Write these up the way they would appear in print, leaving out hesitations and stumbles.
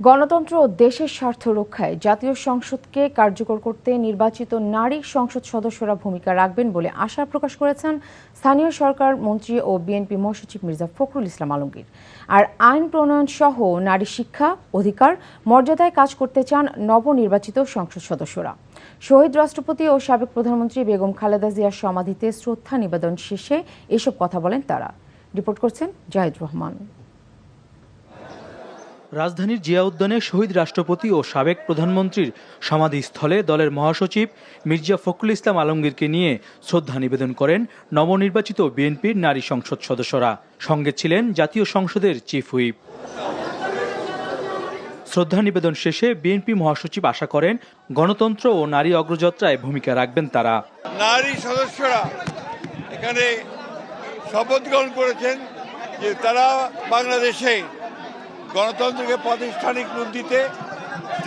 গণতন্ত্র ও দেশের স্বার্থ রক্ষায় জাতীয় সংসদকে কার্যকর করতে নির্বাচিত নারী সংসদ সদস্যরা ভূমিকা রাখবেন বলে আশা প্রকাশ করেছেন স্থানীয় সরকার মন্ত্রী ও বিএনপি মহাসচিব মির্জা ফখরুল ইসলাম আলমগীর। আর আইন প্রণয়ন সহ নারী শিক্ষা, অধিকার, মর্যাদায় কাজ করতে চান নবনির্বাচিত সংসদ সদস্যরা। শহীদ রাষ্ট্রপতি ও সাবেক প্রধানমন্ত্রী বেগম খালেদা জিয়ার সমাধিতে শ্রদ্ধা নিবেদন শেষে এসব কথা বলেন তারা। রিপোর্ট করছেন জাহিদ রহমান। রাজধানীর জিয়া উদ্যানে শহীদ রাষ্ট্রপতি ও সাবেক প্রধানমন্ত্রীর সমাধিস্থলে দলের মহাসচিব মির্জা ফখরুল ইসলাম আলমগীরকে নিয়ে শ্রদ্ধা নিবেদন করেন নবনির্বাচিত বিএনপির নারী সংসদ সদস্যরা। সঙ্গে ছিলেন জাতীয় সংসদের চিফ হুইপ। শ্রদ্ধা নিবেদন শেষে বিএনপি মহাসচিব আশা করেন গণতন্ত্র ও নারী অগ্রযাত্রায় ভূমিকা রাখবেন তারা। নারী সদস্যরা এখানে শপথ গ্রহণ করেছেন যে তারা বাংলাদেশে গণতন্ত্রকে প্রাতিষ্ঠানিক রূপ দিতে,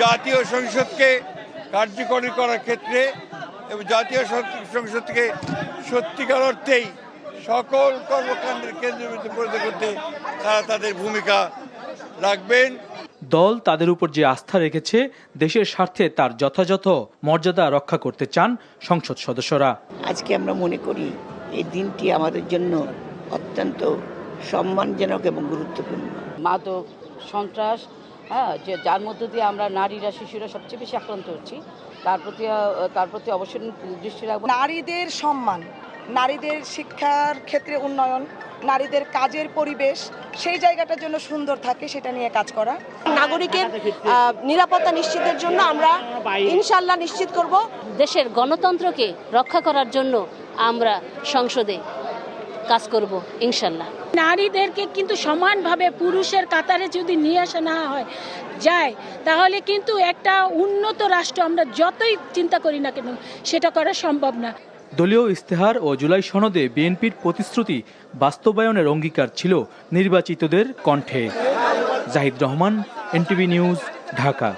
জাতীয় সংসদকে কার্যকরী করার ক্ষেত্রে এবং জাতীয় সংসদকে সত্যিকার অর্থেই সকল কর্মকাণ্ডের কেন্দ্রবিন্দু পরিণত করতে তারা তাদের ভূমিকা রাখবেন। দল তাদের উপর যে আস্থা রেখেছে, দেশের স্বার্থে তার যথাযথ মর্যাদা রক্ষা করতে চান সংসদ সদস্যরা। আজকে আমরা মনে করি এই দিনটি আমাদের জন্য অত্যন্ত সম্মানজনক এবং গুরুত্বপূর্ণ। মাদক, সন্ত্রাস, যে যার মধ্য দিয়ে আমরা নারীরা, শিশুরা সবচেয়ে বেশি আক্রান্ত হচ্ছি, তার প্রতি অবশ্যই দৃষ্টি রাখবো। নারীদের সম্মান, নারীদের শিক্ষার ক্ষেত্রে উন্নয়ন, নারীদের কাজের পরিবেশ সেই জায়গাটার জন্য সুন্দর থাকে, সেটা নিয়ে কাজ করা। নাগরিকের নিরাপত্তা নিশ্চিতের জন্য আমরা ইনশাআল্লাহ নিশ্চিত করব। দেশের গণতন্ত্রকে রক্ষা করার জন্য আমরা সংসদে কাজ করব ইনশাআল্লাহ। নারীদেরকে কিন্তু সমানভাবে পুরুষের কাতারে যদি নিয়ে আসা না হয় যায়, তাহলে কিন্তু একটা উন্নত রাষ্ট্র আমরা যতই চিন্তা করি না কেন সেটা করা সম্ভব না। দলীয় ইস্তেহার ও জুলাই সনদে বিএনপির প্রতিশ্রুতি বাস্তবায়নের অঙ্গীকার ছিল নির্বাচিতদের কণ্ঠে। Zahid Rahman, NTV news, Dhaka.